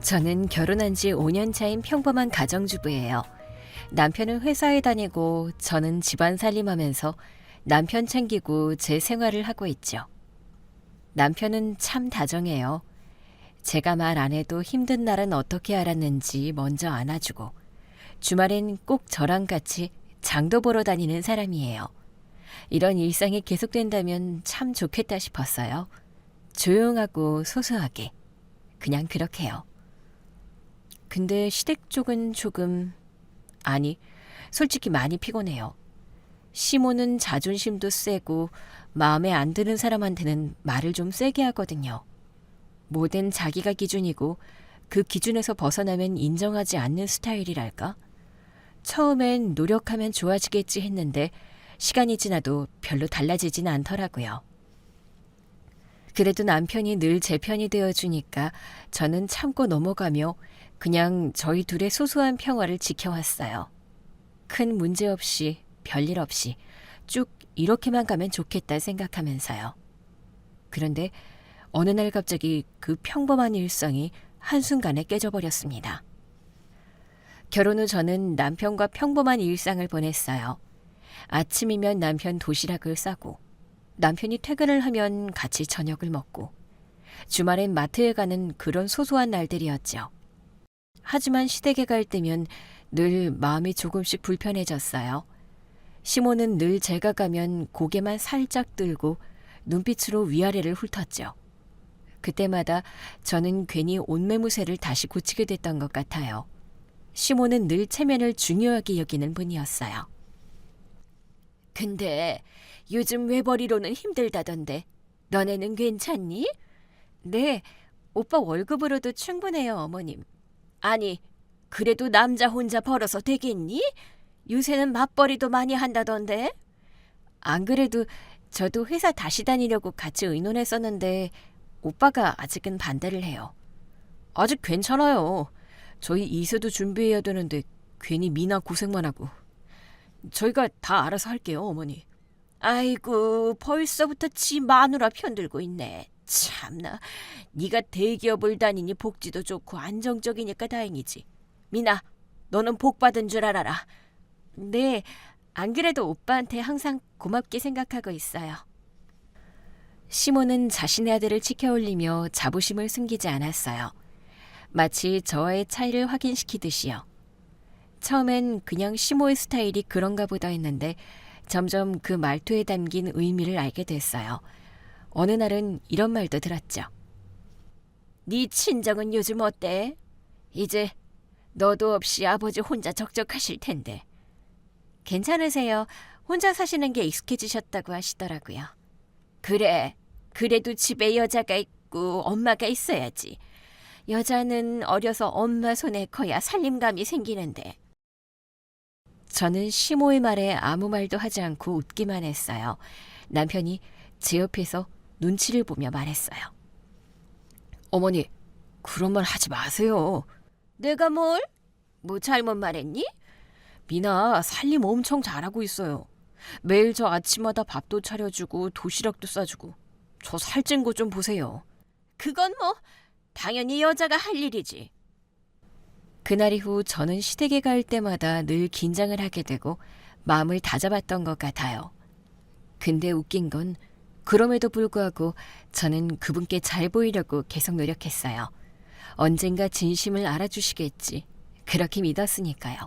저는 결혼한 지 5년 차인 평범한 가정주부예요. 남편은 회사에 다니고 저는 집안 살림하면서 남편 챙기고 제 생활을 하고 있죠. 남편은 참 다정해요. 제가 말 안 해도 힘든 날은 어떻게 알았는지 먼저 안아주고 주말엔 꼭 저랑 같이 장도 보러 다니는 사람이에요. 이런 일상이 계속된다면 참 좋겠다 싶었어요. 조용하고 소소하게 그냥 그렇게요. 근데 시댁 쪽은 조금 아니, 솔직히 많이 피곤해요. 시모는 자존심도 세고 마음에 안 드는 사람한테는 말을 좀 세게 하거든요. 뭐든 자기가 기준이고 그 기준에서 벗어나면 인정하지 않는 스타일이랄까? 처음엔 노력하면 좋아지겠지 했는데 시간이 지나도 별로 달라지진 않더라고요. 그래도 남편이 늘 제 편이 되어주니까 저는 참고 넘어가며 그냥 저희 둘의 소소한 평화를 지켜왔어요. 큰 문제 없이 별일 없이 쭉 이렇게만 가면 좋겠다 생각하면서요. 그런데 어느 날 갑자기 그 평범한 일상이 한순간에 깨져버렸습니다. 결혼 후 저는 남편과 평범한 일상을 보냈어요. 아침이면 남편 도시락을 싸고 남편이 퇴근을 하면 같이 저녁을 먹고 주말엔 마트에 가는 그런 소소한 날들이었죠. 하지만 시댁에 갈 때면 늘 마음이 조금씩 불편해졌어요. 시모는 늘 제가 가면 고개만 살짝 들고 눈빛으로 위아래를 훑었죠. 그때마다 저는 괜히 옷매무새를 다시 고치게 됐던 것 같아요. 시모는 늘 체면을 중요하게 여기는 분이었어요. 근데 요즘 외벌이로는 힘들다던데 너네는 괜찮니? 네, 오빠 월급으로도 충분해요, 어머님. 아니, 그래도 남자 혼자 벌어서 되겠니? 요새는 맞벌이도 많이 한다던데. 안 그래도 저도 회사 다시 다니려고 같이 의논했었는데 오빠가 아직은 반대를 해요. 아직 괜찮아요. 저희 이세도 준비해야 되는데 괜히 미나 고생만 하고. 저희가 다 알아서 할게요, 어머니. 아이고, 벌써부터 지 마누라 편들고 있네. 참나, 네가 대기업을 다니니 복지도 좋고 안정적이니까 다행이지. 미나, 너는 복 받은 줄 알아라. 네, 안 그래도 오빠한테 항상 고맙게 생각하고 있어요. 시모는 자신의 아들을 치켜올리며 자부심을 숨기지 않았어요. 마치 저와의 차이를 확인시키듯이요. 처음엔 그냥 시모의 스타일이 그런가 보다 했는데 점점 그 말투에 담긴 의미를 알게 됐어요. 어느 날은 이런 말도 들었죠. 네 친정은 요즘 어때? 이제 너도 없이 아버지 혼자 적적하실 텐데. 괜찮으세요? 혼자 사시는 게 익숙해지셨다고 하시더라고요. 그래, 그래도 집에 여자가 있고 엄마가 있어야지. 여자는 어려서 엄마 손에 커야 살림감이 생기는데. 저는 시모의 말에 아무 말도 하지 않고 웃기만 했어요. 남편이 제 옆에서 눈치를 보며 말했어요. 어머니, 그런 말 하지 마세요. 내가 뭘? 뭐 잘못 말했니? 미나 살림 엄청 잘하고 있어요. 매일 저 아침마다 밥도 차려주고 도시락도 싸주고. 저 살찐 거 좀 보세요. 그건 뭐 당연히 여자가 할 일이지. 그날 이후 저는 시댁에 갈 때마다 늘 긴장을 하게 되고 마음을 다잡았던 것 같아요. 근데 웃긴 건 그럼에도 불구하고 저는 그분께 잘 보이려고 계속 노력했어요. 언젠가 진심을 알아주시겠지. 그렇게 믿었으니까요.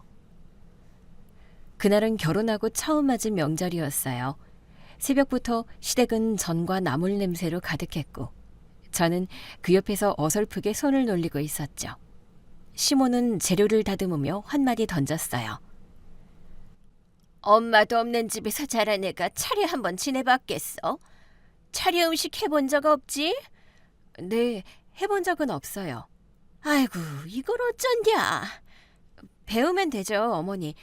그날은 결혼하고 처음 맞은 명절이었어요. 새벽부터 시댁은 전과 나물 냄새로 가득했고 저는 그 옆에서 어설프게 손을 놀리고 있었죠. 시모는 재료를 다듬으며 한마디 던졌어요. 엄마도 없는 집에서 자란 애가 차례 한번 지내봤겠어? 차례 음식 해본 적 없지? 네, 해본 적은 없어요. 아이고, 이걸 어쩐냐. 배우면 되죠, 어머니.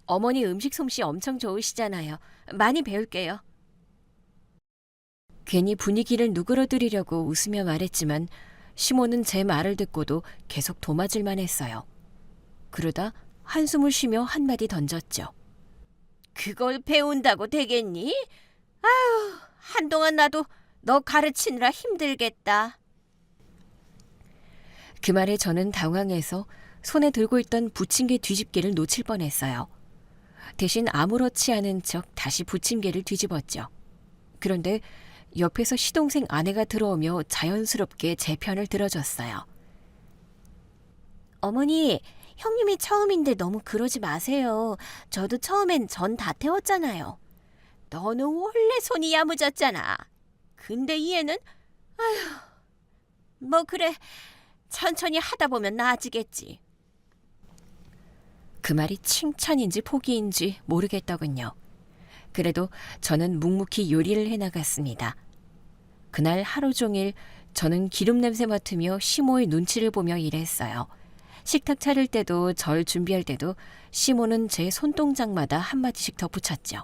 어머니 음식 솜씨 엄청 좋으시잖아요. 많이 배울게요. 괜히 분위기를 누그러뜨리려고 웃으며 말했지만 시모는 제 말을 듣고도 계속 도마질만 했어요. 그러다 한숨을 쉬며 한마디 던졌죠. 그걸 배운다고 되겠니? 아유, 한동안 나도 너 가르치느라 힘들겠다. 그 말에 저는 당황해서 손에 들고 있던 부침개 뒤집개를 놓칠 뻔했어요. 대신 아무렇지 않은 척 다시 부침개를 뒤집었죠. 그런데 옆에서 시동생 아내가 들어오며 자연스럽게 제 편을 들어줬어요. 어머니, 형님이 처음인데 너무 그러지 마세요. 저도 처음엔 전 다 태웠잖아요. 너는 원래 손이 야무졌잖아. 근데 얘는 뭐 그래, 천천히 하다 보면 나아지겠지. 그 말이 칭찬인지 포기인지 모르겠더군요. 그래도 저는 묵묵히 요리를 해나갔습니다. 그날 하루 종일 저는 기름 냄새 맡으며 시모의 눈치를 보며 일했어요. 식탁 차릴 때도 절 준비할 때도 시모는 제 손동작마다 한마디씩 덧붙였죠.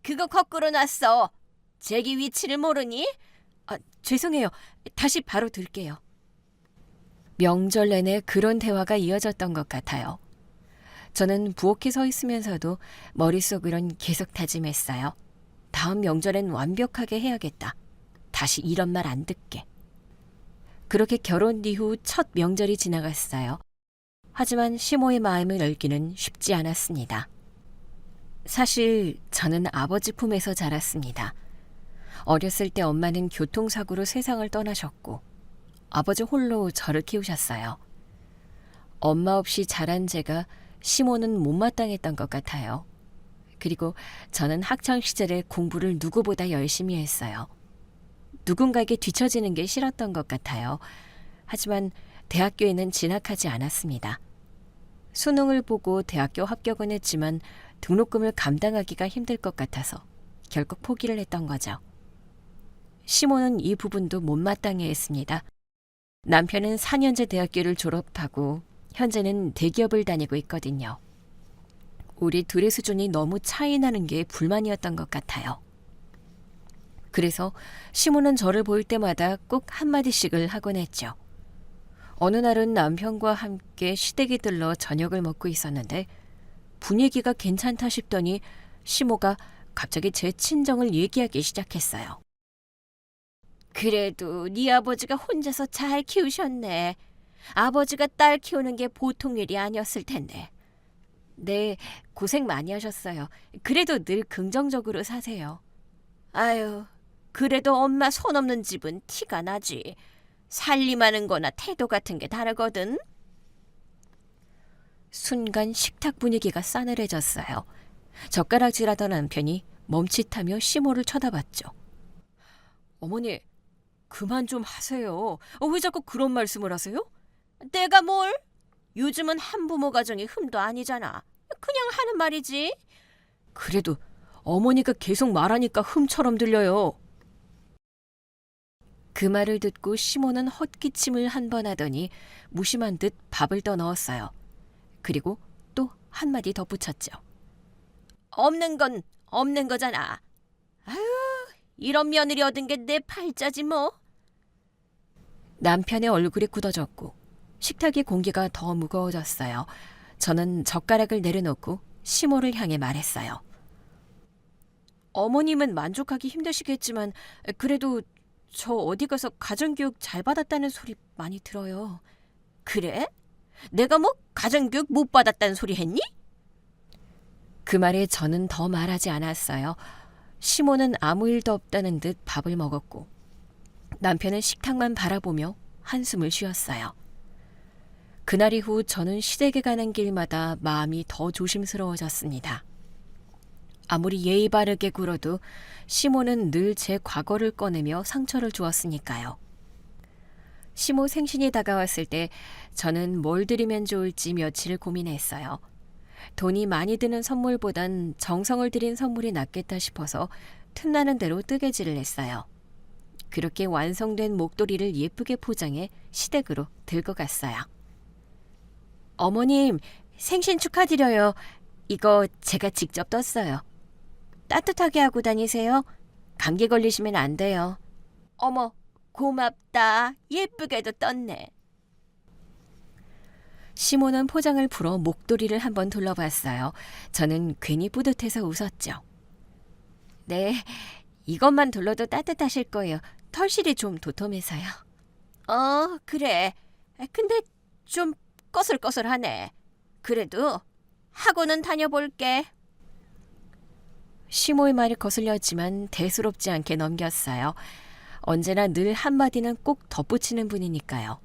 그거 거꾸로 놨어. 제기 위치를 모르니? 죄송해요. 다시 바로 들게요. 명절 내내 그런 대화가 이어졌던 것 같아요. 저는 부엌에 서 있으면서도 머릿속으론 계속 다짐했어요. 다음 명절엔 완벽하게 해야겠다. 다시 이런 말 안 듣게. 그렇게 결혼 이후 첫 명절이 지나갔어요. 하지만 시모의 마음을 열기는 쉽지 않았습니다. 사실 저는 아버지 품에서 자랐습니다. 어렸을 때 엄마는 교통사고로 세상을 떠나셨고 아버지 홀로 저를 키우셨어요. 엄마 없이 자란 제가 시모는 못마땅했던 것 같아요. 그리고 저는 학창시절에 공부를 누구보다 열심히 했어요. 누군가에게 뒤처지는 게 싫었던 것 같아요. 하지만 대학교에는 진학하지 않았습니다. 수능을 보고 대학교 합격은 했지만 등록금을 감당하기가 힘들 것 같아서 결국 포기를 했던 거죠. 시모는 이 부분도 못마땅해 했습니다. 남편은 4년제 대학교를 졸업하고 현재는 대기업을 다니고 있거든요. 우리 둘의 수준이 너무 차이 나는 게 불만이었던 것 같아요. 그래서 시모는 저를 볼 때마다 꼭 한마디씩을 하곤 했죠. 어느 날은 남편과 함께 시댁에 들러 저녁을 먹고 있었는데 분위기가 괜찮다 싶더니 시모가 갑자기 제 친정을 얘기하기 시작했어요. 그래도 네 아버지가 혼자서 잘 키우셨네. 아버지가 딸 키우는 게 보통 일이 아니었을 텐데. 네, 고생 많이 하셨어요. 그래도 늘 긍정적으로 사세요. 아유, 그래도 엄마 손 없는 집은 티가 나지. 살림하는 거나 태도 같은 게 다르거든. 순간 식탁 분위기가 싸늘해졌어요. 젓가락질하던 남편이 멈칫하며 시모를 쳐다봤죠. 어머니, 그만 좀 하세요. 왜 자꾸 그런 말씀을 하세요? 내가 뭘? 요즘은 한부모 가정이 흠도 아니잖아. 그냥 하는 말이지. 그래도 어머니가 계속 말하니까 흠처럼 들려요. 그 말을 듣고 시모는 헛기침을 한 번 하더니 무심한 듯 밥을 떠넣었어요. 그리고 또 한마디 덧붙였죠. 없는 건 없는 거잖아. 아유, 이런 며느리 얻은 게 내 팔자지 뭐. 남편의 얼굴이 굳어졌고 식탁의 공기가 더 무거워졌어요. 저는 젓가락을 내려놓고 시모를 향해 말했어요. 어머님은 만족하기 힘드시겠지만 그래도 저 어디 가서 가정교육 잘 받았다는 소리 많이 들어요. 그래? 내가 뭐 가정교육 못 받았다는 소리 했니? 그 말에 저는 더 말하지 않았어요. 시모는 아무 일도 없다는 듯 밥을 먹었고 남편은 식탁만 바라보며 한숨을 쉬었어요. 그날 이후 저는 시댁에 가는 길마다 마음이 더 조심스러워졌습니다. 아무리 예의 바르게 굴어도 시모는 늘 제 과거를 꺼내며 상처를 주었으니까요. 시모 생신이 다가왔을 때 저는 뭘 드리면 좋을지 며칠 고민했어요. 돈이 많이 드는 선물보단 정성을 들인 선물이 낫겠다 싶어서 틈나는 대로 뜨개질을 했어요. 그렇게 완성된 목도리를 예쁘게 포장해 시댁으로 들고 갔어요. 어머님, 생신 축하드려요. 이거 제가 직접 떴어요. 따뜻하게 하고 다니세요. 감기 걸리시면 안 돼요. 어머, 고맙다. 예쁘게도 떴네. 시모는 포장을 풀어 목도리를 한번 둘러봤어요. 저는 괜히 뿌듯해서 웃었죠. 네, 이것만 둘러도 따뜻하실 거예요. 털실이 좀 도톰해서요. 그래. 근데 좀 꺼슬꺼슬하네. 그래도 학원은 다녀볼게. 시모의 말이 거슬렸지만 대수롭지 않게 넘겼어요. 언제나 늘 한마디는 꼭 덧붙이는 분이니까요.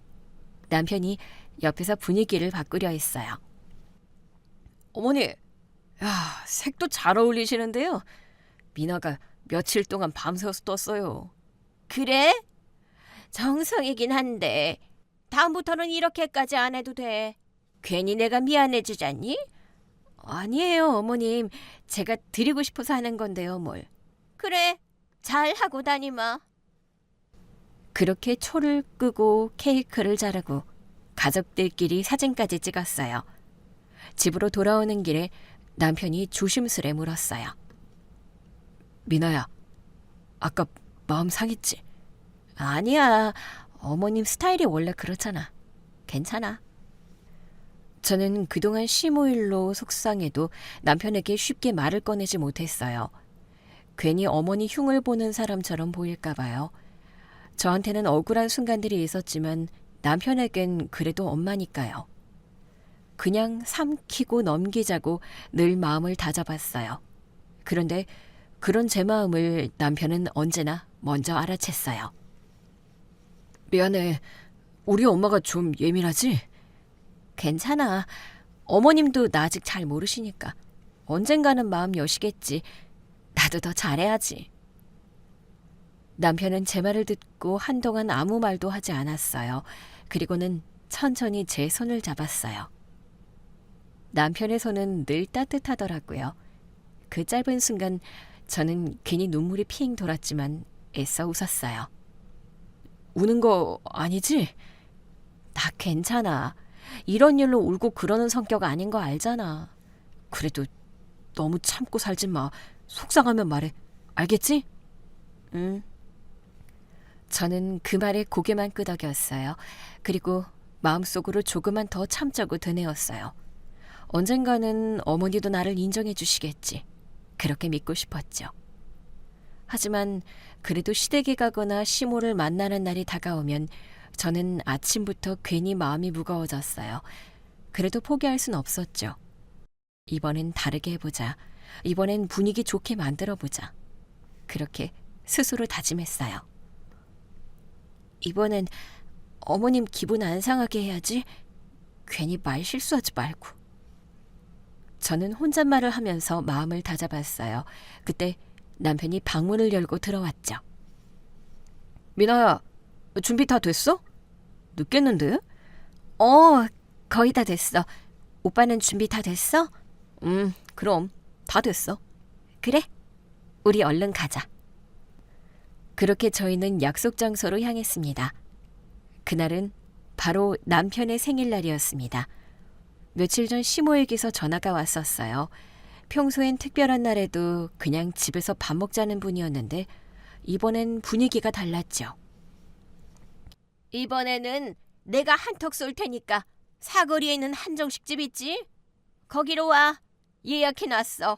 남편이 옆에서 분위기를 바꾸려 했어요. 어머니, 야, 색도 잘 어울리시는데요. 미나가 며칠 동안 밤새워서 떴어요. 그래? 정성이긴 한데 다음부터는 이렇게까지 안 해도 돼. 괜히 내가 미안해지잖니? 아니에요, 어머님. 제가 드리고 싶어서 하는 건데요, 뭘. 그래, 잘하고 다니마. 그렇게 초를 끄고 케이크를 자르고 가족들끼리 사진까지 찍었어요. 집으로 돌아오는 길에 남편이 조심스레 물었어요. 미나야, 아까 마음 상했지? 아니야, 어머님 스타일이 원래 그렇잖아. 괜찮아. 저는 그동안 시무일로 속상해도 남편에게 쉽게 말을 꺼내지 못했어요. 괜히 어머니 흉을 보는 사람처럼 보일까 봐요. 저한테는 억울한 순간들이 있었지만 남편에겐 그래도 엄마니까요. 그냥 삼키고 넘기자고 늘 마음을 다잡았어요. 그런데 그런 제 마음을 남편은 언제나 먼저 알아챘어요. 미안해. 우리 엄마가 좀 예민하지? 괜찮아. 어머님도 나 아직 잘 모르시니까. 언젠가는 마음 여시겠지. 나도 더 잘해야지. 남편은 제 말을 듣고 한동안 아무 말도 하지 않았어요. 그리고는 천천히 제 손을 잡았어요. 남편의 손은 늘 따뜻하더라고요. 그 짧은 순간 저는 괜히 눈물이 핑 돌았지만 애써 웃었어요. 우는 거 아니지? 나 괜찮아. 이런 일로 울고 그러는 성격 아닌 거 알잖아. 그래도 너무 참고 살지 마. 속상하면 말해. 알겠지? 응. 저는 그 말에 고개만 끄덕였어요. 그리고 마음속으로 조금만 더 참자고 되뇌었어요. 언젠가는 어머니도 나를 인정해 주시겠지. 그렇게 믿고 싶었죠. 하지만 그래도 시댁에 가거나 시모를 만나는 날이 다가오면 저는 아침부터 괜히 마음이 무거워졌어요. 그래도 포기할 순 없었죠. 이번엔 다르게 해보자. 이번엔 분위기 좋게 만들어보자. 그렇게 스스로 다짐했어요. 이번엔 어머님 기분 안 상하게 해야지. 괜히 말 실수하지 말고. 저는 혼잣말을 하면서 마음을 다잡았어요. 그때 남편이 방문을 열고 들어왔죠. 미나야, 준비 다 됐어? 늦겠는데? 거의 다 됐어. 오빠는 준비 다 됐어? 그럼 다 됐어. 그래, 우리 얼른 가자. 그렇게 저희는 약속 장소로 향했습니다. 그날은 바로 남편의 생일날이었습니다. 며칠 전 시모에게서 전화가 왔었어요. 평소엔 특별한 날에도 그냥 집에서 밥 먹자는 분이었는데 이번엔 분위기가 달랐죠. 이번에는 내가 한턱 쏠 테니까 사거리에 있는 한정식집 있지? 거기로 와. 예약해놨어.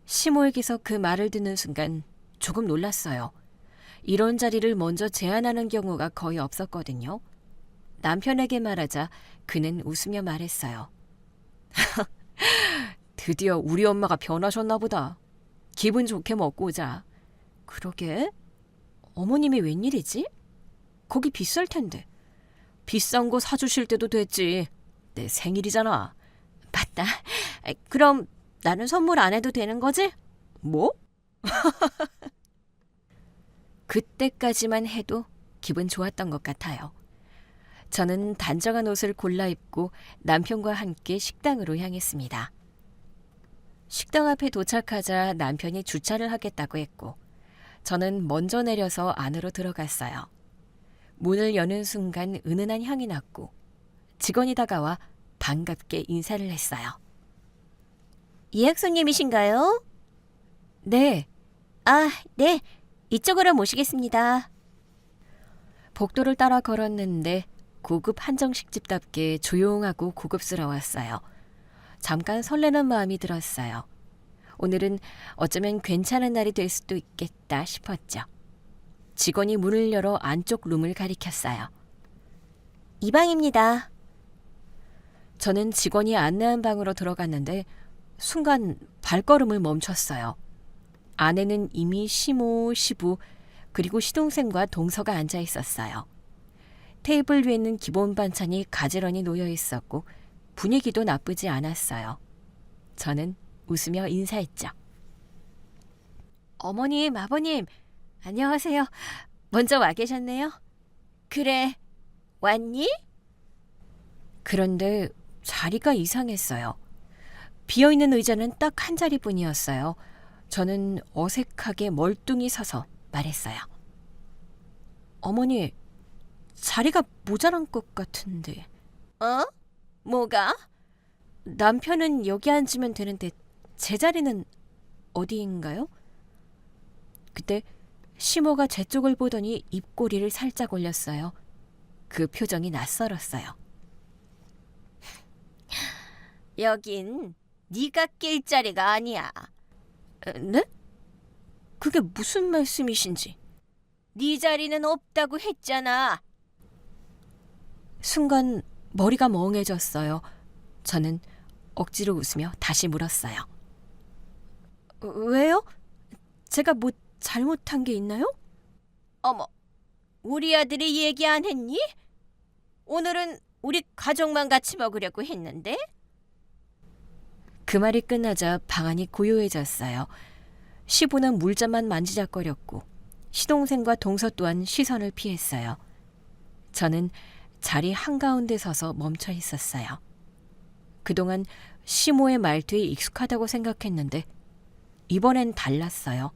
시모에게서 그 말을 듣는 순간 조금 놀랐어요. 이런 자리를 먼저 제안하는 경우가 거의 없었거든요. 남편에게 말하자 그는 웃으며 말했어요. 드디어 우리 엄마가 변하셨나 보다. 기분 좋게 먹고 오자. 그러게? 어머님이 웬일이지? 거기 비쌀 텐데. 비싼 거 사주실 때도 됐지. 내 생일이잖아. 맞다. 그럼 나는 선물 안 해도 되는 거지? 뭐? 그때까지만 해도 기분 좋았던 것 같아요. 저는 단정한 옷을 골라 입고 남편과 함께 식당으로 향했습니다. 식당 앞에 도착하자 남편이 주차를 하겠다고 했고 저는 먼저 내려서 안으로 들어갔어요. 문을 여는 순간 은은한 향이 났고 직원이 다가와 반갑게 인사를 했어요. 예약 손님이신가요? 네. 네. 이쪽으로 모시겠습니다. 복도를 따라 걸었는데 고급 한정식집답게 조용하고 고급스러웠어요. 잠깐 설레는 마음이 들었어요. 오늘은 어쩌면 괜찮은 날이 될 수도 있겠다 싶었죠. 직원이 문을 열어 안쪽 룸을 가리켰어요. 이 방입니다. 저는 직원이 안내한 방으로 들어갔는데 순간 발걸음을 멈췄어요. 안에는 이미 시모, 시부, 그리고 시동생과 동서가 앉아 있었어요. 테이블 위에는 기본 반찬이 가지런히 놓여 있었고 분위기도 나쁘지 않았어요. 저는 웃으며 인사했죠. 어머님, 아버님, 안녕하세요. 먼저 와 계셨네요. 그래, 왔니? 그런데 자리가 이상했어요. 비어있는 의자는 딱 한 자리뿐이었어요. 저는 어색하게 멀뚱히 서서 말했어요. 어머니, 자리가 모자란 것 같은데. 어? 뭐가? 남편은 여기 앉으면 되는데 제 자리는 어디인가요? 그때 시모가 제 쪽을 보더니 입꼬리를 살짝 올렸어요. 그 표정이 낯설었어요. 여긴 네가 낄 자리가 아니야. 네? 그게 무슨 말씀이신지. 네 자리는 없다고 했잖아. 순간 머리가 멍해졌어요. 저는 억지로 웃으며 다시 물었어요. 왜요? 제가 뭐 잘못한 게 있나요? 어머, 우리 아들이 얘기 안 했니? 오늘은 우리 가족만 같이 먹으려고 했는데? 그 말이 끝나자 방안이 고요해졌어요. 시부는 물잔만 만지작거렸고 시동생과 동서 또한 시선을 피했어요. 저는 자리 한가운데 서서 멈춰 있었어요. 그동안 시모의 말투에 익숙하다고 생각했는데 이번엔 달랐어요.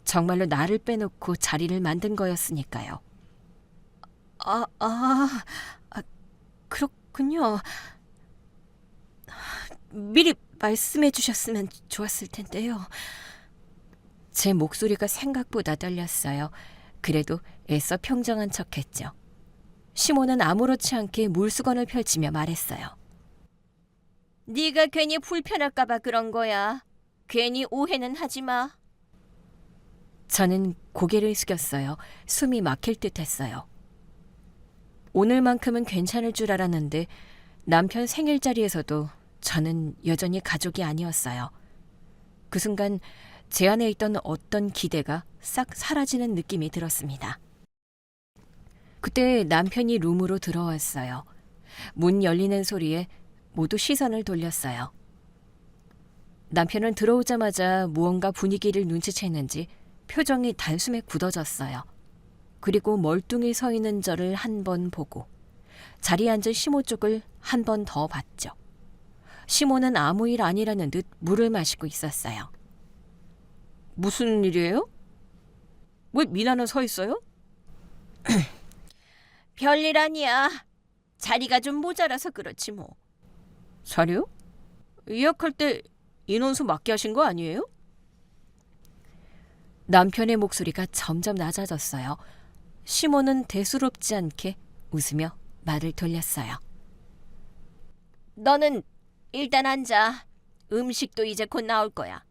정말로 나를 빼놓고 자리를 만든 거였으니까요. 그렇군요. 미리 말씀해 주셨으면 좋았을 텐데요. 제 목소리가 생각보다 떨렸어요. 그래도 애써 평정한 척했죠. 시모는 아무렇지 않게 물수건을 펼치며 말했어요. 네가 괜히 불편할까 봐 그런 거야. 괜히 오해는 하지 마. 저는 고개를 숙였어요. 숨이 막힐 듯했어요. 오늘만큼은 괜찮을 줄 알았는데 남편 생일 자리에서도 저는 여전히 가족이 아니었어요. 그 순간 제 안에 있던 어떤 기대가 싹 사라지는 느낌이 들었습니다. 그때 남편이 룸으로 들어왔어요. 문 열리는 소리에 모두 시선을 돌렸어요. 남편은 들어오자마자 무언가 분위기를 눈치챘는지 표정이 단숨에 굳어졌어요. 그리고 멀뚱히 서 있는 저를 한 번 보고 자리에 앉은 시모 쪽을 한 번 더 봤죠. 시모는 아무 일 아니라는 듯 물을 마시고 있었어요. 무슨 일이에요? 왜 미나는 서 있어요? 별일 아니야. 자리가 좀 모자라서 그렇지 뭐. 자리요? 예약할 때 인원수 맞게 하신 거 아니에요? 남편의 목소리가 점점 낮아졌어요. 시모는 대수롭지 않게 웃으며 말을 돌렸어요. 너는 일단 앉아. 음식도 이제 곧 나올 거야.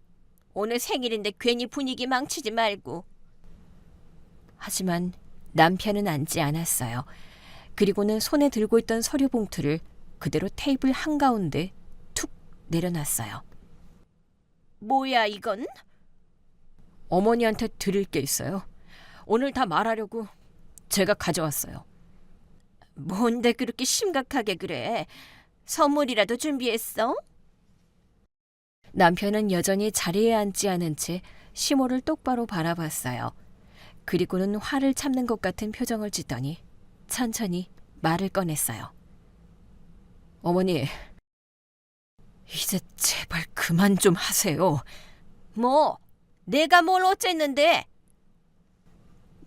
오늘 생일인데 괜히 분위기 망치지 말고. 하지만 남편은 앉지 않았어요. 그리고는 손에 들고 있던 서류 봉투를 그대로 테이블 한가운데 툭 내려놨어요. 뭐야 이건? 어머니한테 드릴 게 있어요. 오늘 다 말하려고 제가 가져왔어요. 뭔데 그렇게 심각하게 그래? 선물이라도 준비했어? 남편은 여전히 자리에 앉지 않은 채 시모를 똑바로 바라봤어요. 그리고는 화를 참는 것 같은 표정을 짓더니 천천히 말을 꺼냈어요. 어머니, 이제 제발 그만 좀 하세요. 뭐? 내가 뭘 어쨌는데?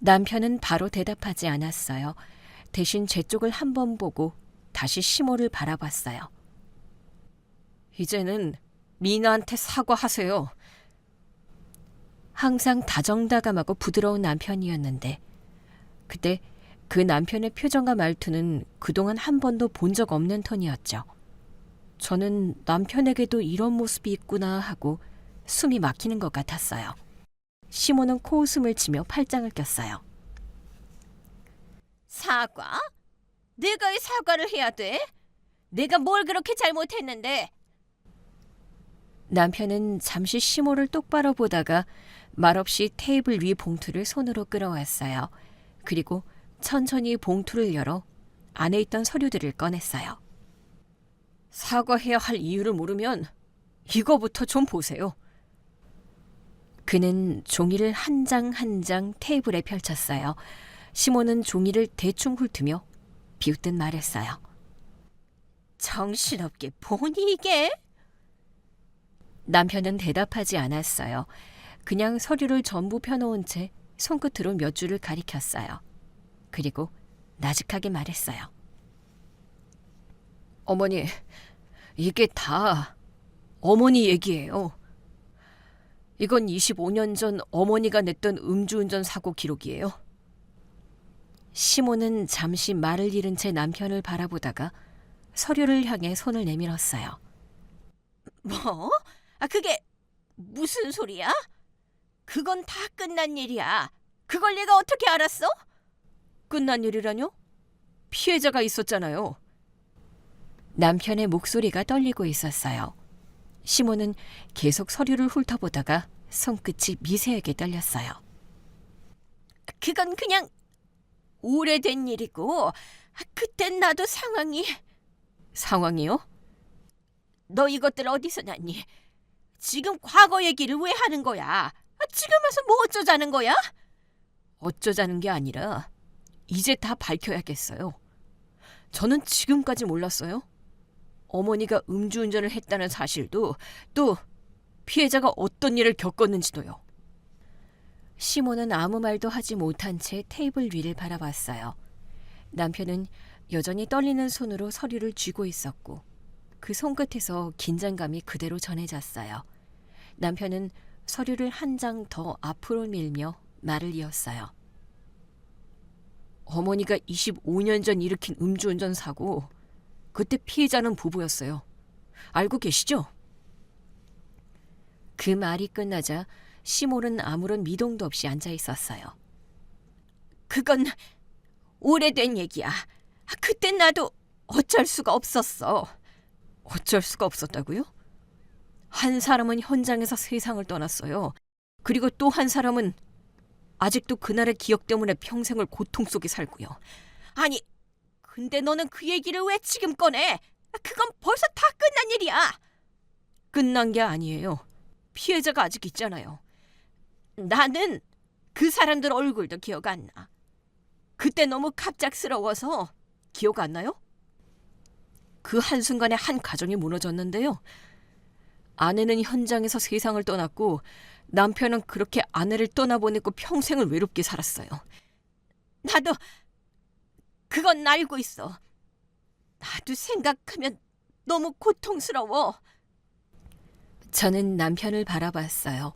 남편은 바로 대답하지 않았어요. 대신 제 쪽을 한 번 보고 다시 시모를 바라봤어요. 이제는 미나한테 사과하세요. 항상 다정다감하고 부드러운 남편이었는데 그때 그 남편의 표정과 말투는 그동안 한 번도 본 적 없는 톤이었죠. 저는 남편에게도 이런 모습이 있구나 하고 숨이 막히는 것 같았어요. 시모는 코웃음을 치며 팔짱을 꼈어요. 사과? 내가 왜 사과를 해야 돼? 내가 뭘 그렇게 잘못했는데? 남편은 잠시 시모를 똑바로 보다가 말없이 테이블 위 봉투를 손으로 끌어왔어요. 그리고 천천히 봉투를 열어 안에 있던 서류들을 꺼냈어요. 사과해야 할 이유를 모르면 이거부터 좀 보세요. 그는 종이를 한 장 한 장 테이블에 펼쳤어요. 시모는 종이를 대충 훑으며 비웃듯 말했어요. 정신없게 보니 이게? 남편은 대답하지 않았어요. 그냥 서류를 전부 펴놓은 채 손끝으로 몇 줄을 가리켰어요. 그리고 나직하게 말했어요. 어머니, 이게 다 어머니 얘기예요. 이건 25년 전 어머니가 냈던 음주운전 사고 기록이에요. 시모는 잠시 말을 잃은 채 남편을 바라보다가 서류를 향해 손을 내밀었어요. 뭐? 그게 무슨 소리야? 그건 다 끝난 일이야. 그걸 내가 어떻게 알았어? 끝난 일이라뇨? 피해자가 있었잖아요. 남편의 목소리가 떨리고 있었어요. 시모는 계속 서류를 훑어보다가 손끝이 미세하게 떨렸어요. 그건 그냥 오래된 일이고 그땐 나도 상황이요? 너 이것들 어디서 났니? 지금 과거 얘기를 왜 하는 거야? 지금 와서 뭐 어쩌자는 거야? 어쩌자는 게 아니라 이제 다 밝혀야겠어요. 저는 지금까지 몰랐어요. 어머니가 음주운전을 했다는 사실도 또 피해자가 어떤 일을 겪었는지도요. 시모는 아무 말도 하지 못한 채 테이블 위를 바라봤어요. 남편은 여전히 떨리는 손으로 서류를 쥐고 있었고 그 손끝에서 긴장감이 그대로 전해졌어요. 남편은 서류를 한 장 더 앞으로 밀며 말을 이었어요. 어머니가 25년 전 일으킨 음주운전 사고, 그때 피해자는 부부였어요. 알고 계시죠? 그 말이 끝나자 시몰은 아무런 미동도 없이 앉아 있었어요. 그건 오래된 얘기야. 그땐 나도 어쩔 수가 없었어. 어쩔 수가 없었다고요? 한 사람은 현장에서 세상을 떠났어요. 그리고 또 한 사람은 아직도 그날의 기억 때문에 평생을 고통 속에 살고요. 아니, 근데 너는 그 얘기를 왜 지금 꺼내? 그건 벌써 다 끝난 일이야. 끝난 게 아니에요. 피해자가 아직 있잖아요. 나는 그 사람들 얼굴도 기억 안 나. 그때 너무 갑작스러워서. 기억 안 나요? 그 한순간에 한 가정이 무너졌는데요. 아내는 현장에서 세상을 떠났고 남편은 그렇게 아내를 떠나보내고 평생을 외롭게 살았어요. 나도 그건 알고 있어. 나도 생각하면 너무 고통스러워. 저는 남편을 바라봤어요.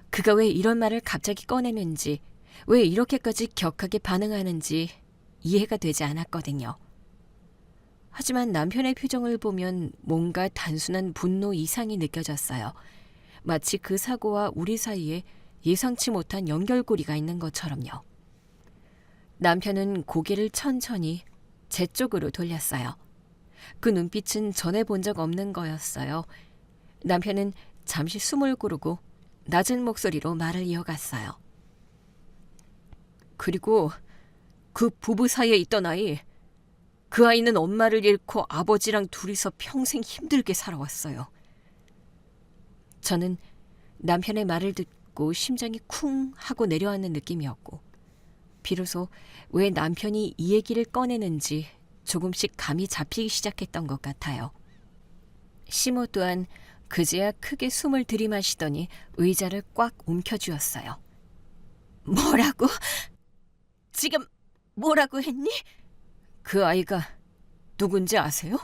그가 왜 이런 말을 갑자기 꺼내는지, 왜 이렇게까지 격하게 반응하는지 이해가 되지 않았거든요. 하지만 남편의 표정을 보면 뭔가 단순한 분노 이상이 느껴졌어요. 마치 그 사고와 우리 사이에 예상치 못한 연결고리가 있는 것처럼요. 남편은 고개를 천천히 제 쪽으로 돌렸어요. 그 눈빛은 전에 본 적 없는 거였어요. 남편은 잠시 숨을 고르고 낮은 목소리로 말을 이어갔어요. 그리고 그 부부 사이에 있던 아이, 그 아이는 엄마를 잃고 아버지랑 둘이서 평생 힘들게 살아왔어요. 저는 남편의 말을 듣고 심장이 쿵 하고 내려앉는 느낌이었고 비로소 왜 남편이 이 얘기를 꺼내는지 조금씩 감이 잡히기 시작했던 것 같아요. 시모 또한 그제야 크게 숨을 들이마시더니 의자를 꽉 움켜쥐었어요. 뭐라고? 지금 뭐라고 했니? 그 아이가 누군지 아세요?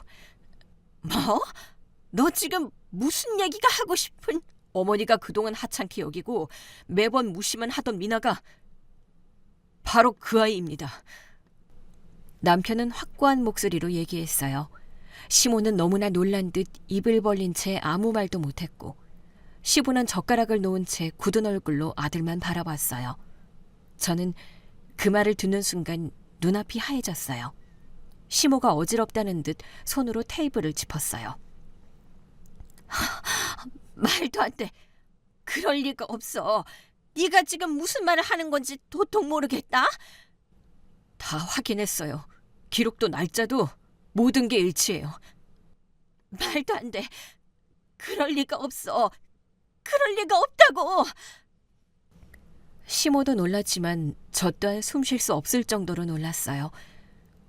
뭐? 너 지금 무슨 얘기가 하고 싶은? 어머니가 그동안 하찮게 여기고 매번 무시만 하던 미나가 바로 그 아이입니다. 남편은 확고한 목소리로 얘기했어요. 시모는 너무나 놀란 듯 입을 벌린 채 아무 말도 못했고 시부는 젓가락을 놓은 채 굳은 얼굴로 아들만 바라봤어요. 저는 그 말을 듣는 순간 눈앞이 하얘졌어요. 시모가 어지럽다는 듯 손으로 테이블을 짚었어요. 말도 안 돼. 그럴 리가 없어. 네가 지금 무슨 말을 하는 건지 도통 모르겠다. 다 확인했어요. 기록도 날짜도 모든 게 일치해요. 말도 안 돼. 그럴 리가 없어. 그럴 리가 없다고. 시모도 놀랐지만 저 또한 숨 쉴 수 없을 정도로 놀랐어요.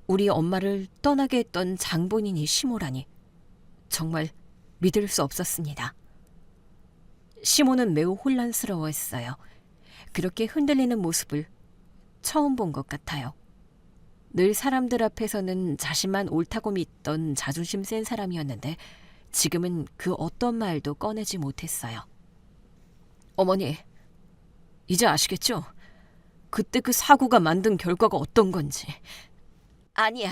우리 엄마를 떠나게 했던 장본인이 시모라니. 정말 믿을 수 없었습니다. 시모는 매우 혼란스러워했어요. 그렇게 흔들리는 모습을 처음 본 것 같아요. 늘 사람들 앞에서는 자신만 옳다고 믿던 자존심 센 사람이었는데 지금은 그 어떤 말도 꺼내지 못했어요. 어머니, 이제 아시겠죠? 그때 그 사고가 만든 결과가 어떤 건지. 아니야.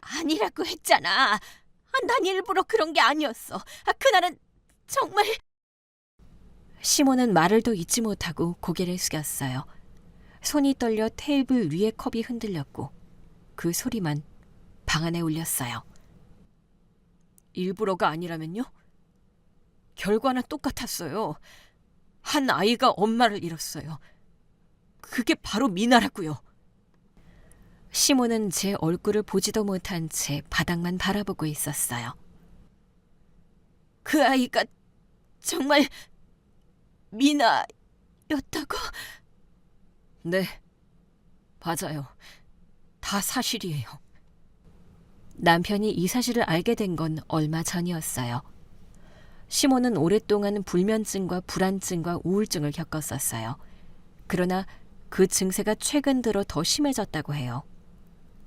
아니라고 했잖아. 난 일부러 그런 게 아니었어. 그날은 정말... 시모는 말을 더 잇지 못하고 고개를 숙였어요. 손이 떨려 테이블 위의 컵이 흔들렸고 그 소리만 방 안에 울렸어요. 일부러가 아니라면요? 결과는 똑같았어요. 한 아이가 엄마를 잃었어요. 그게 바로 미나라고요. 시모는 제 얼굴을 보지도 못한 채 바닥만 바라보고 있었어요. 그 아이가 정말 미나였다고? 네, 맞아요. 다 사실이에요. 남편이 이 사실을 알게 된 건 얼마 전이었어요. 시모는 오랫동안 불면증과 불안증과 우울증을 겪었었어요. 그러나 그 증세가 최근 들어 더 심해졌다고 해요.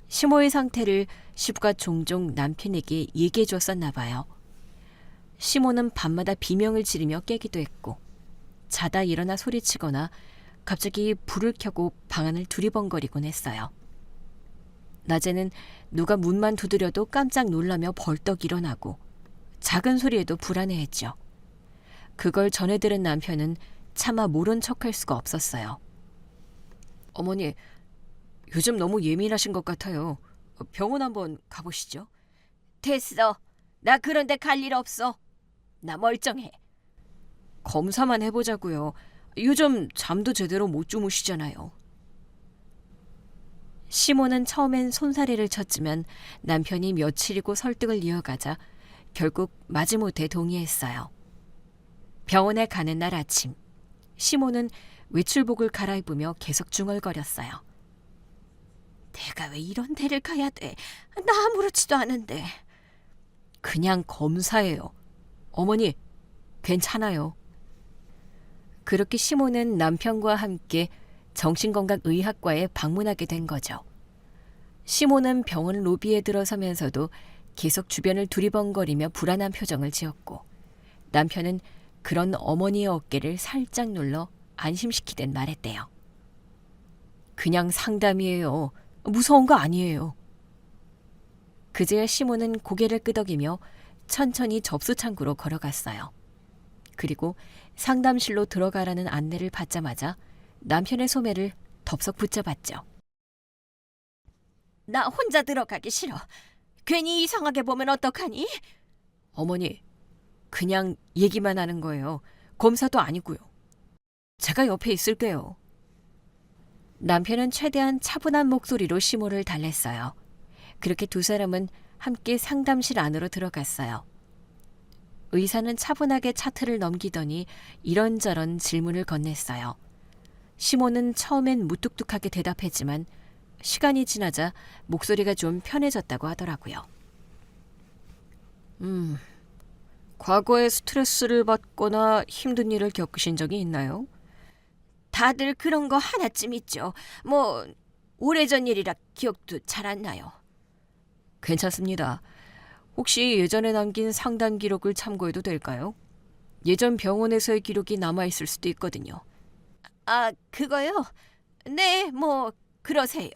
시모의 상태를 시부가 종종 남편에게 얘기해 줬었나 봐요. 시모는 밤마다 비명을 지르며 깨기도 했고 자다 일어나 소리치거나 갑자기 불을 켜고 방 안을 두리번거리곤 했어요. 낮에는 누가 문만 두드려도 깜짝 놀라며 벌떡 일어나고 작은 소리에도 불안해했죠. 그걸 전해 들은 남편은 차마 모른 척할 수가 없었어요. 어머니, 요즘 너무 예민하신 것 같아요. 병원 한번 가보시죠. 됐어. 나 그런 데 갈 일 없어. 나 멀쩡해. 검사만 해보자고요. 요즘 잠도 제대로 못 주무시잖아요. 시모는 처음엔 손사래를 쳤지만 남편이 며칠이고 설득을 이어가자 결국 마지못해 동의했어요. 병원에 가는 날 아침, 시모는 외출복을 갈아입으며 계속 중얼거렸어요. 내가 왜 이런 데를 가야 돼? 나 아무렇지도 않은데. 그냥 검사예요. 어머니, 괜찮아요. 그렇게 시모는 남편과 함께 정신건강의학과에 방문하게 된 거죠. 시모는 병원 로비에 들어서면서도 계속 주변을 두리번거리며 불안한 표정을 지었고 남편은 그런 어머니의 어깨를 살짝 눌러 안심시키듯 말했대요. 그냥 상담이에요. 무서운 거 아니에요. 그제야 시모는 고개를 끄덕이며 천천히 접수창구로 걸어갔어요. 그리고 상담실로 들어가라는 안내를 받자마자 남편의 소매를 덥석 붙잡았죠. 나 혼자 들어가기 싫어. 괜히 이상하게 보면 어떡하니? 어머니, 그냥 얘기만 하는 거예요. 검사도 아니고요. 제가 옆에 있을게요. 남편은 최대한 차분한 목소리로 시모를 달랬어요. 그렇게 두 사람은 함께 상담실 안으로 들어갔어요. 의사는 차분하게 차트를 넘기더니 이런저런 질문을 건넸어요. 시모는 처음엔 무뚝뚝하게 대답했지만 시간이 지나자 목소리가 좀 편해졌다고 하더라고요. 과거에 스트레스를 받거나 힘든 일을 겪으신 적이 있나요? 다들 그런 거 하나쯤 있죠. 뭐 오래전 일이라 기억도 잘 안 나요. 괜찮습니다. 혹시 예전에 남긴 상담 기록을 참고해도 될까요? 예전 병원에서의 기록이 남아있을 수도 있거든요. 아, 그거요? 네, 뭐 그러세요.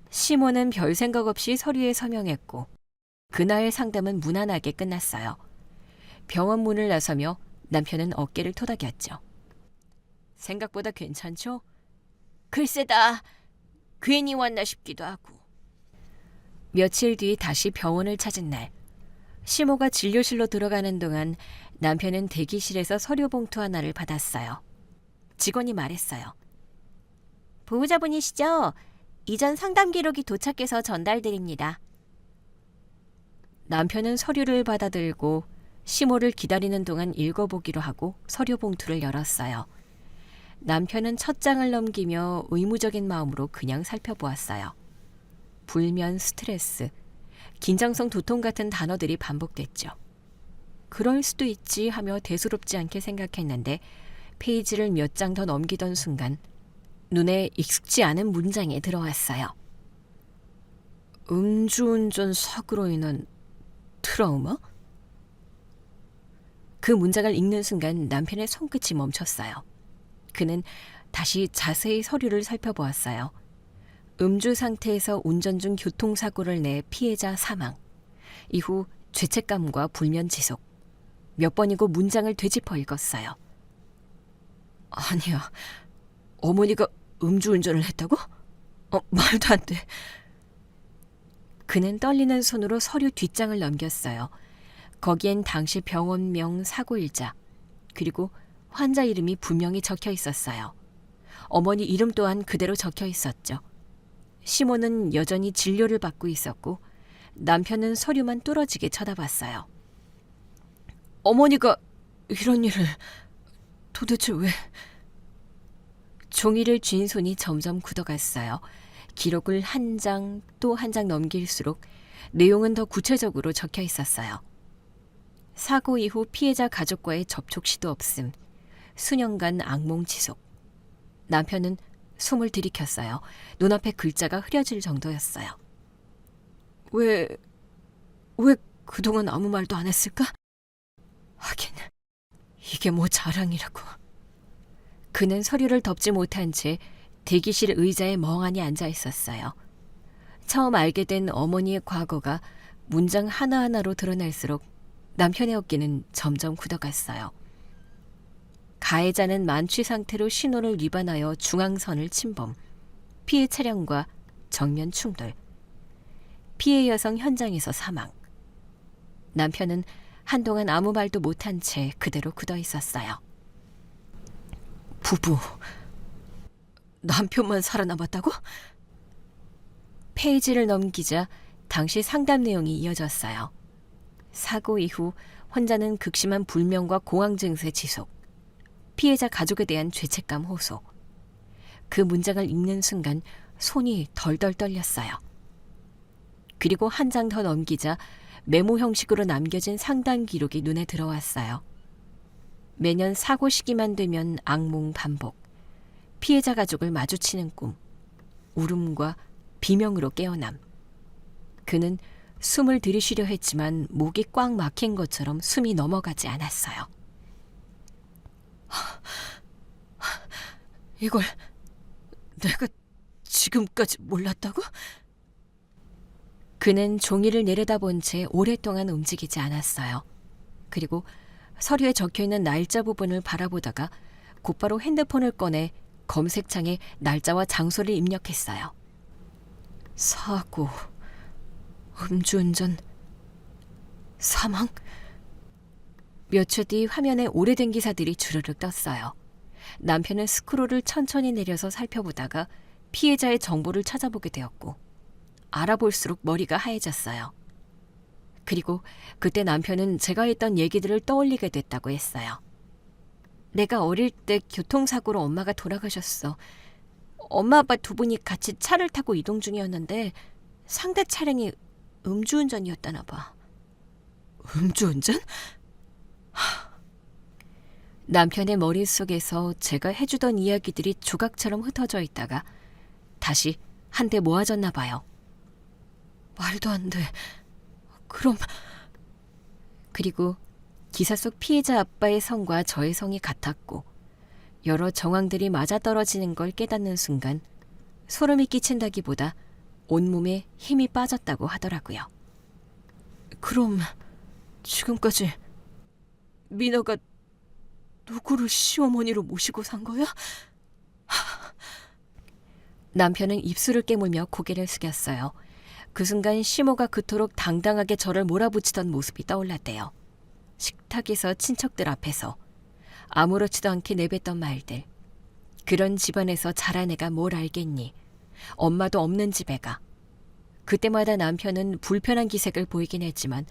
시모는 별 생각 없이 서류에 서명했고 그날의 상담은 무난하게 끝났어요. 병원 문을 나서며 남편은 어깨를 토닥였죠. 생각보다 괜찮죠? 글쎄다. 괜히 왔나 싶기도 하고. 며칠 뒤 다시 병원을 찾은 날, 시모가 진료실로 들어가는 동안 남편은 대기실에서 서류 봉투 하나를 받았어요. 직원이 말했어요. 보호자분이시죠? 이전 상담 기록이 도착해서 전달드립니다. 남편은 서류를 받아들고 시모를 기다리는 동안 읽어보기로 하고 서류 봉투를 열었어요. 남편은 첫 장을 넘기며 의무적인 마음으로 그냥 살펴보았어요. 불면, 스트레스, 긴장성 두통 같은 단어들이 반복됐죠. 그럴 수도 있지 하며 대수롭지 않게 생각했는데 페이지를 몇 장 더 넘기던 순간 눈에 익숙지 않은 문장이 들어왔어요. 음주운전 사고로 인한 트라우마? 그 문장을 읽는 순간 남편의 손끝이 멈췄어요. 그는 다시 자세히 서류를 살펴보았어요. 음주 상태에서 운전 중 교통사고를 내 피해자 사망. 이후 죄책감과 불면 지속. 몇 번이고 문장을 되짚어 읽었어요. 아니야. 어머니가 음주운전을 했다고? 말도 안 돼. 그는 떨리는 손으로 서류 뒷장을 넘겼어요. 거기엔 당시 병원명, 사고일자, 그리고 환자 이름이 분명히 적혀 있었어요. 어머니 이름 또한 그대로 적혀 있었죠. 시모는 여전히 진료를 받고 있었고 남편은 서류만 뚫어지게 쳐다봤어요. 어머니가 이런 일을 도대체 왜... 종이를 쥔 손이 점점 굳어갔어요. 기록을 한 장 또 한 장 넘길수록 내용은 더 구체적으로 적혀 있었어요. 사고 이후 피해자 가족과의 접촉 시도 없음. 수년간 악몽 지속. 남편은 숨을 들이켰어요. 눈앞에 글자가 흐려질 정도였어요. 왜 그동안 아무 말도 안 했을까? 하긴 이게 뭐 자랑이라고. 그는 서류를 덮지 못한 채 대기실 의자에 멍하니 앉아 있었어요. 처음 알게 된 어머니의 과거가 문장 하나하나로 드러날수록 남편의 어깨는 점점 굳어갔어요. 가해자는 만취 상태로 신호를 위반하여 중앙선을 침범, 피해 차량과 정면 충돌, 피해 여성 현장에서 사망. 남편은 한동안 아무 말도 못한 채 그대로 굳어 있었어요. 부부, 남편만 살아남았다고? 페이지를 넘기자 당시 상담 내용이 이어졌어요. 사고 이후 환자는 극심한 불면과 공황 증세 지속, 피해자 가족에 대한 죄책감 호소. 그 문장을 읽는 순간 손이 덜덜 떨렸어요. 그리고 한 장 더 넘기자 메모 형식으로 남겨진 상담 기록이 눈에 들어왔어요. 매년 사고 시기만 되면 악몽 반복, 피해자 가족을 마주치는 꿈, 울음과 비명으로 깨어남. 그는 숨을 들이쉬려 했지만 목이 꽉 막힌 것처럼 숨이 넘어가지 않았어요. 이걸 내가 지금까지 몰랐다고? 그는 종이를 내려다본 채 오랫동안 움직이지 않았어요. 그리고 서류에 적혀있는 날짜 부분을 바라보다가 곧바로 핸드폰을 꺼내 검색창에 날짜와 장소를 입력했어요. 사고, 음주운전, 사망? 몇 초 뒤 화면에 오래된 기사들이 주르륵 떴어요. 남편은 스크롤을 천천히 내려서 살펴보다가 피해자의 정보를 찾아보게 되었고 알아볼수록 머리가 하얘졌어요. 그리고 그때 남편은 제가 했던 얘기들을 떠올리게 됐다고 했어요. 내가 어릴 때 교통사고로 엄마가 돌아가셨어. 엄마 아빠 두 분이 같이 차를 타고 이동 중이었는데 상대 차량이 음주운전이었다나 봐. 음주운전? 남편의 머릿속에서 제가 해주던 이야기들이 조각처럼 흩어져 있다가 다시 한데 모아졌나 봐요. 말도 안 돼. 그럼... 그리고 기사 속 피해자 아빠의 성과 저의 성이 같았고 여러 정황들이 맞아떨어지는 걸 깨닫는 순간 소름이 끼친다기보다 온몸에 힘이 빠졌다고 하더라고요. 그럼 지금까지 민호가 누구를 시어머니로 모시고 산 거야? 남편은 입술을 깨물며 고개를 숙였어요. 그 순간 시모가 그토록 당당하게 저를 몰아붙이던 모습이 떠올랐대요. 식탁에서 친척들 앞에서 아무렇지도 않게 내뱉던 말들. 그런 집안에서 자란 애가 뭘 알겠니? 엄마도 없는 집에 가. 그때마다 남편은 불편한 기색을 보이긴 했지만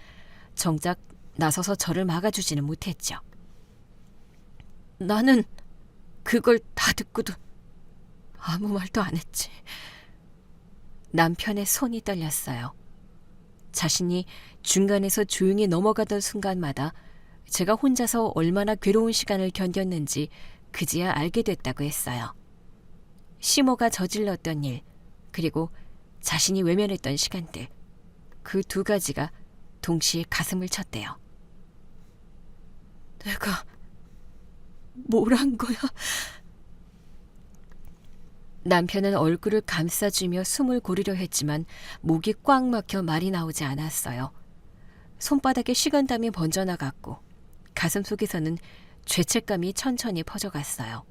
정작 나서서 저를 막아주지는 못했죠. 나는 그걸 다 듣고도 아무 말도 안 했지. 남편의 손이 떨렸어요. 자신이 중간에서 조용히 넘어가던 순간마다 제가 혼자서 얼마나 괴로운 시간을 견뎠는지 그제야 알게 됐다고 했어요. 시모가 저질렀던 일, 그리고 자신이 외면했던 시간들, 그 두 가지가 동시에 가슴을 쳤대요. 내가 뭘 한 거야? 남편은 얼굴을 감싸주며 숨을 고르려 했지만 목이 꽉 막혀 말이 나오지 않았어요. 손바닥에 식은땀이 번져나갔고 가슴속에서는 죄책감이 천천히 퍼져갔어요.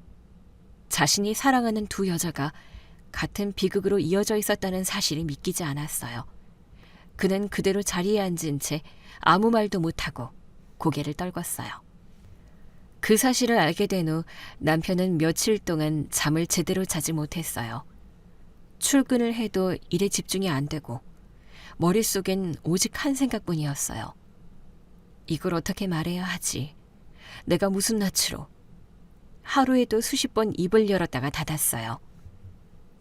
자신이 사랑하는 두 여자가 같은 비극으로 이어져 있었다는 사실이 믿기지 않았어요. 그는 그대로 자리에 앉은 채 아무 말도 못하고 고개를 떨궜어요. 그 사실을 알게 된 후 남편은 며칠 동안 잠을 제대로 자지 못했어요. 출근을 해도 일에 집중이 안 되고 머릿속엔 오직 한 생각뿐이었어요. 이걸 어떻게 말해야 하지? 내가 무슨 낯으로? 하루에도 수십 번 입을 열었다가 닫았어요.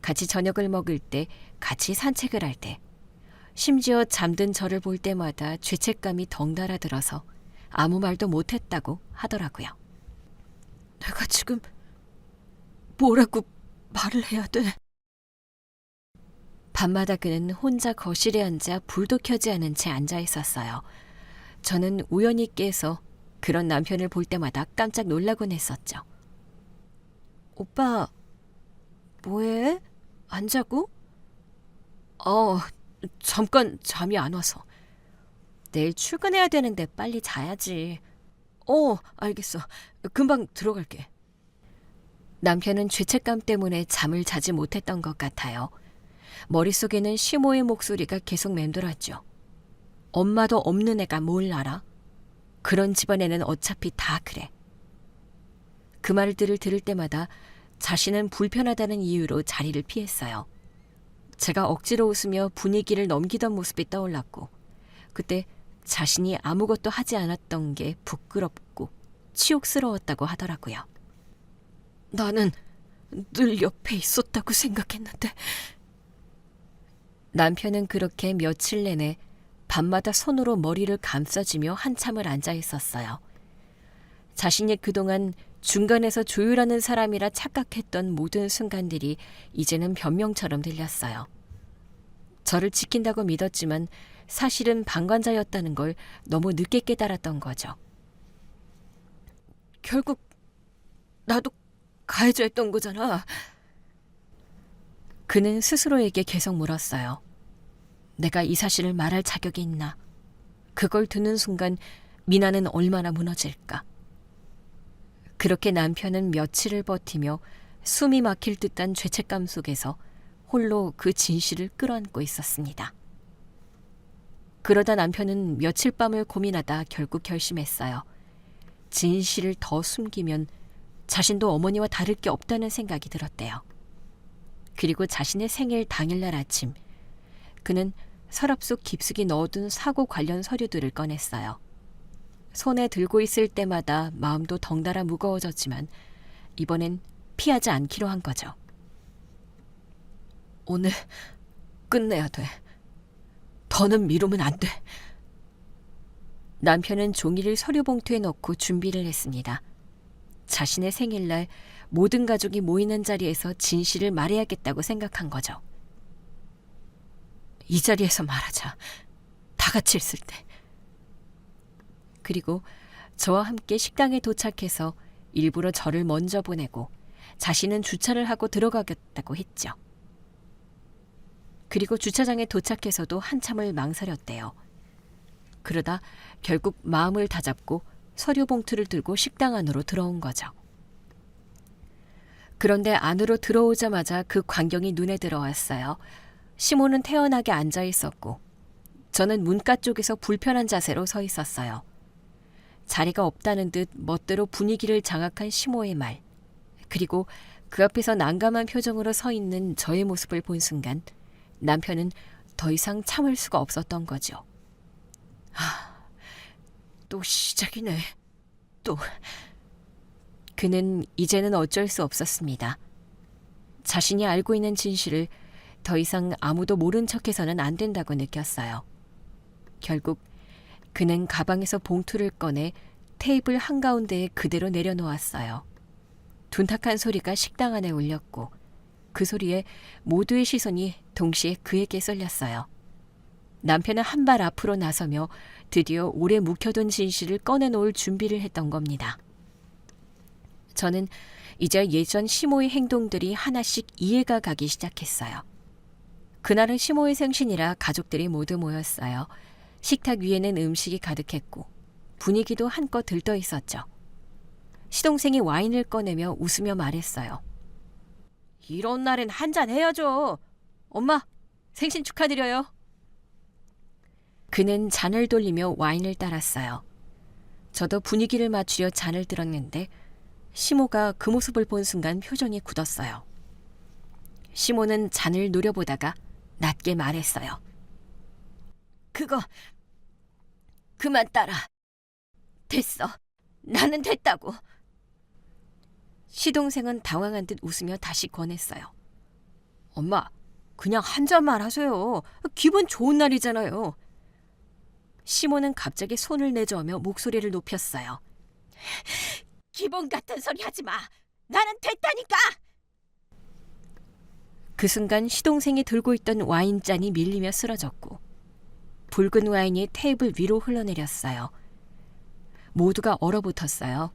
같이 저녁을 먹을 때, 같이 산책을 할 때, 심지어 잠든 저를 볼 때마다 죄책감이 덩달아 들어서 아무 말도 못했다고 하더라고요. 내가 지금 뭐라고 말을 해야 돼? 밤마다 그는 혼자 거실에 앉아 불도 켜지 않은 채 앉아 있었어요. 저는 우연히 깨서 그런 남편을 볼 때마다 깜짝 놀라곤 했었죠. 오빠, 뭐해? 안 자고? 잠깐 잠이 안 와서. 내일 출근해야 되는데 빨리 자야지. 알겠어. 금방 들어갈게. 남편은 죄책감 때문에 잠을 자지 못했던 것 같아요. 머릿속에는 시모의 목소리가 계속 맴돌았죠. 엄마도 없는 애가 뭘 알아? 그런 집안에는 어차피 다 그래. 그 말들을 들을 때마다 자신은 불편하다는 이유로 자리를 피했어요. 제가 억지로 웃으며 분위기를 넘기던 모습이 떠올랐고 그때 자신이 아무것도 하지 않았던 게 부끄럽고 치욕스러웠다고 하더라고요. 나는 늘 옆에 있었다고 생각했는데. 남편은 그렇게 며칠 내내 밤마다 손으로 머리를 감싸주며 한참을 앉아 있었어요. 자신이 그동안 중간에서 조율하는 사람이라 착각했던 모든 순간들이 이제는 변명처럼 들렸어요. 저를 지킨다고 믿었지만 사실은 방관자였다는 걸 너무 늦게 깨달았던 거죠. 결국 나도 가해자였던 거잖아. 그는 스스로에게 계속 물었어요. 내가 이 사실을 말할 자격이 있나? 그걸 듣는 순간 미나는 얼마나 무너질까? 그렇게 남편은 며칠을 버티며 숨이 막힐 듯한 죄책감 속에서 홀로 그 진실을 끌어안고 있었습니다. 그러다 남편은 며칠 밤을 고민하다 결국 결심했어요. 진실을 더 숨기면 자신도 어머니와 다를 게 없다는 생각이 들었대요. 그리고 자신의 생일 당일날 아침, 그는 서랍 속 깊숙이 넣어둔 사고 관련 서류들을 꺼냈어요. 손에 들고 있을 때마다 마음도 덩달아 무거워졌지만 이번엔 피하지 않기로 한 거죠. 오늘 끝내야 돼. 더는 미루면 안 돼. 남편은 종이를 서류 봉투에 넣고 준비를 했습니다. 자신의 생일날 모든 가족이 모이는 자리에서 진실을 말해야겠다고 생각한 거죠. 이 자리에서 말하자. 다 같이 있을 때. 그리고 저와 함께 식당에 도착해서 일부러 저를 먼저 보내고 자신은 주차를 하고 들어가겠다고 했죠. 그리고 주차장에 도착해서도 한참을 망설였대요. 그러다 결국 마음을 다잡고 서류 봉투를 들고 식당 안으로 들어온 거죠. 그런데 안으로 들어오자마자 그 광경이 눈에 들어왔어요. 시모는 태연하게 앉아 있었고 저는 문가 쪽에서 불편한 자세로 서 있었어요. 자리가 없다는 듯 멋대로 분위기를 장악한 시모의 말, 그리고 그 앞에서 난감한 표정으로 서 있는 저의 모습을 본 순간 남편은 더 이상 참을 수가 없었던 거죠. 또 시작이네. 또. 그는 이제는 어쩔 수 없었습니다. 자신이 알고 있는 진실을 더 이상 아무도 모른 척해서는 안 된다고 느꼈어요. 결국 그는 가방에서 봉투를 꺼내 테이블 한가운데에 그대로 내려놓았어요. 둔탁한 소리가 식당 안에 울렸고 그 소리에 모두의 시선이 동시에 그에게 쏠렸어요. 남편은 한 발 앞으로 나서며 드디어 오래 묵혀둔 진실을 꺼내놓을 준비를 했던 겁니다. 저는 이제 예전 시모의 행동들이 하나씩 이해가 가기 시작했어요. 그날은 시모의 생신이라 가족들이 모두 모였어요. 식탁 위에는 음식이 가득했고 분위기도 한껏 들떠 있었죠. 시동생이 와인을 꺼내며 웃으며 말했어요. 이런 날엔 한잔 해야죠. 엄마, 생신 축하드려요. 그는 잔을 돌리며 와인을 따랐어요. 저도 분위기를 맞추려 잔을 들었는데 시모가 그 모습을 본 순간 표정이 굳었어요. 시모는 잔을 노려보다가 낮게 말했어요. 그거 그만 따라. 됐어. 나는 됐다고. 시동생은 당황한 듯 웃으며 다시 권했어요. 엄마, 그냥 한 잔만 하세요. 기분 좋은 날이잖아요. 시모는 갑자기 손을 내저으며 목소리를 높였어요. 기분 같은 소리 하지 마. 나는 됐다니까. 그 순간 시동생이 들고 있던 와인잔이 밀리며 쓰러졌고 붉은 와인이 테이블 위로 흘러내렸어요. 모두가 얼어붙었어요.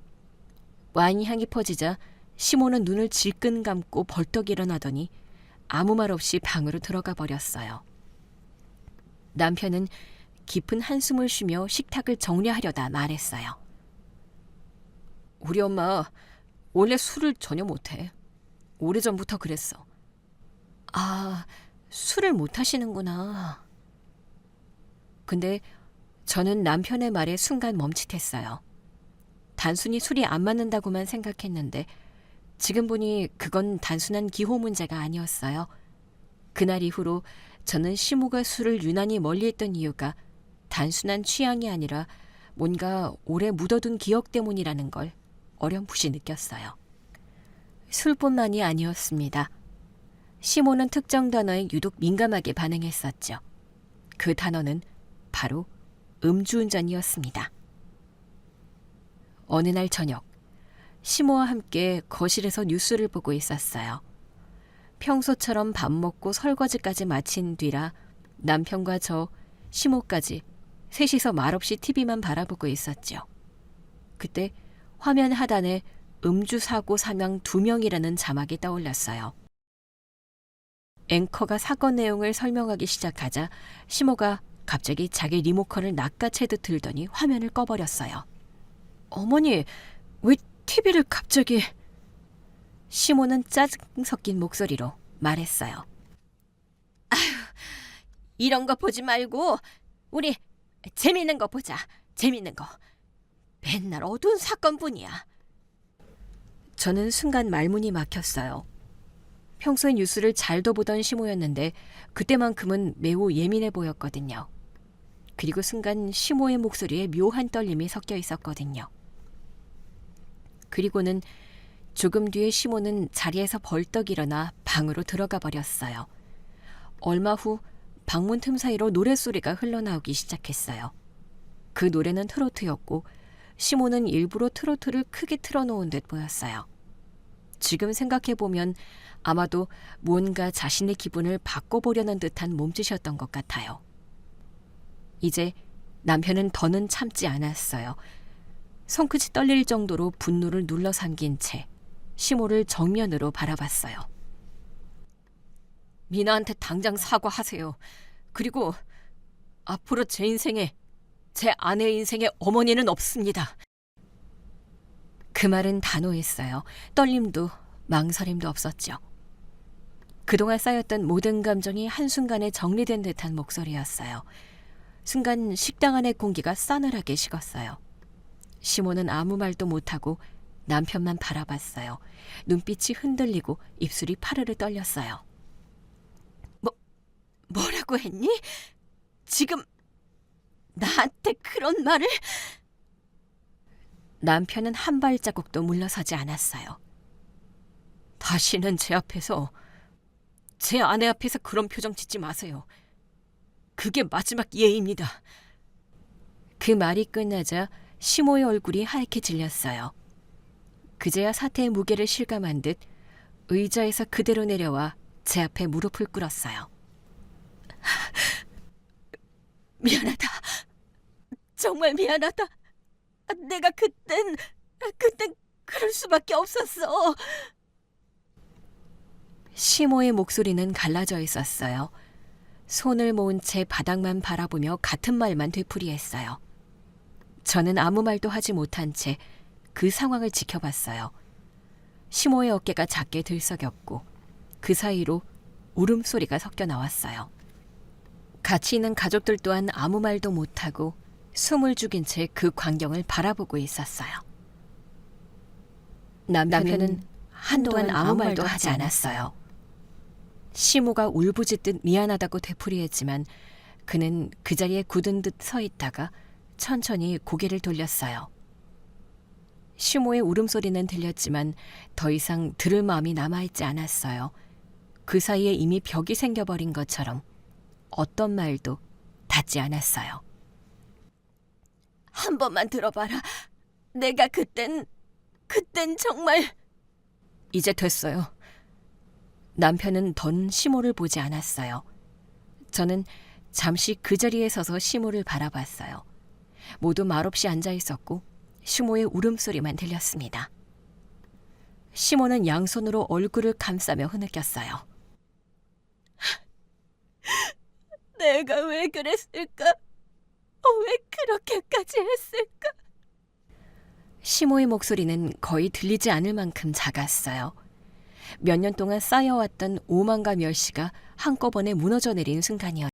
와인 향이 퍼지자 시모는 눈을 질끈 감고 벌떡 일어나더니 아무 말 없이 방으로 들어가 버렸어요. 남편은 깊은 한숨을 쉬며 식탁을 정리하려다 말했어요. 우리 엄마 원래 술을 전혀 못해. 오래전부터 그랬어. 아, 술을 못 하시는구나. 근데 저는 남편의 말에 순간 멈칫했어요. 단순히 술이 안 맞는다고만 생각했는데 지금 보니 그건 단순한 기호 문제가 아니었어요. 그날 이후로 저는 시모가 술을 유난히 멀리했던 이유가 단순한 취향이 아니라 뭔가 오래 묻어둔 기억 때문이라는 걸 어렴풋이 느꼈어요. 술뿐만이 아니었습니다. 시모는 특정 단어에 유독 민감하게 반응했었죠. 그 단어는 바로 음주운전이었습니다. 어느 날 저녁, 시모와 함께 거실에서 뉴스를 보고 있었어요. 평소처럼 밥 먹고 설거지까지 마친 뒤라 남편과 저, 시모까지 셋이서 말없이 TV만 바라보고 있었죠. 그때 화면 하단에 음주사고 사망 2명이라는 자막이 떠올랐어요. 앵커가 사건 내용을 설명하기 시작하자 시모가 갑자기 자기 리모컨을 낚아채듯 들더니 화면을 꺼버렸어요. 어머니, 왜 TV를 갑자기... 시모는 짜증 섞인 목소리로 말했어요. 아휴, 이런 거 보지 말고 우리 재밌는 거 보자. 재밌는 거. 맨날 어두운 사건뿐이야. 저는 순간 말문이 막혔어요. 평소에 뉴스를 잘도 보던 시모였는데 그때만큼은 매우 예민해 보였거든요. 그리고 순간 시모의 목소리에 묘한 떨림이 섞여 있었거든요. 그리고는 조금 뒤에 시모는 자리에서 벌떡 일어나 방으로 들어가 버렸어요. 얼마 후 방문 틈 사이로 노랫소리가 흘러나오기 시작했어요. 그 노래는 트로트였고 시모는 일부러 트로트를 크게 틀어놓은 듯 보였어요. 지금 생각해보면 아마도 무언가 자신의 기분을 바꿔보려는 듯한 몸짓이었던 것 같아요. 이제 남편은 더는 참지 않았어요. 손끝이 떨릴 정도로 분노를 눌러 삼긴 채 시모를 정면으로 바라봤어요. 미나한테 당장 사과하세요. 그리고 앞으로 제 인생에, 제 아내의 인생에 어머니는 없습니다. 그 말은 단호했어요. 떨림도 망설임도 없었죠. 그동안 쌓였던 모든 감정이 한순간에 정리된 듯한 목소리였어요. 순간 식당 안의 공기가 싸늘하게 식었어요. 시모는 아무 말도 못하고 남편만 바라봤어요. 눈빛이 흔들리고 입술이 파르르 떨렸어요. 뭐라고 했니? 지금 나한테 그런 말을? 남편은 한 발자국도 물러서지 않았어요. 다시는 제 앞에서, 제 아내 앞에서 그런 표정 짓지 마세요. 그게 마지막 예입니다. 그 말이 끝나자 시모의 얼굴이 하얗게 질렸어요. 그제야 사태의 무게를 실감한 듯 의자에서 그대로 내려와 제 앞에 무릎을 꿇었어요. 미안하다. 정말 미안하다. 내가 그땐 그럴 수밖에 없었어. 시모의 목소리는 갈라져 있었어요. 손을 모은 채 바닥만 바라보며 같은 말만 되풀이했어요. 저는 아무 말도 하지 못한 채 그 상황을 지켜봤어요. 시모의 어깨가 작게 들썩였고 그 사이로 울음소리가 섞여 나왔어요. 같이 있는 가족들 또한 아무 말도 못하고 숨을 죽인 채 그 광경을 바라보고 있었어요. 남편은 한동안 아무 말도 하지 않았어요. 시모가 울부짖듯 미안하다고 되풀이했지만 그는 그 자리에 굳은 듯 서 있다가 천천히 고개를 돌렸어요. 시모의 울음소리는 들렸지만 더 이상 들을 마음이 남아있지 않았어요. 그 사이에 이미 벽이 생겨버린 것처럼 어떤 말도 닿지 않았어요. 한 번만 들어봐라. 내가 그땐 정말... 이제 됐어요. 남편은 던 시모를 보지 않았어요. 저는 잠시 그 자리에 서서 시모를 바라봤어요. 모두 말없이 앉아 있었고 시모의 울음소리만 들렸습니다. 시모는 양손으로 얼굴을 감싸며 흐느꼈어요. 내가 왜 그랬을까? 왜 그렇게까지 했을까? 시모의 목소리는 거의 들리지 않을 만큼 작았어요. 몇 년 동안 쌓여왔던 오만과 멸시가 한꺼번에 무너져 내린 순간이었어요.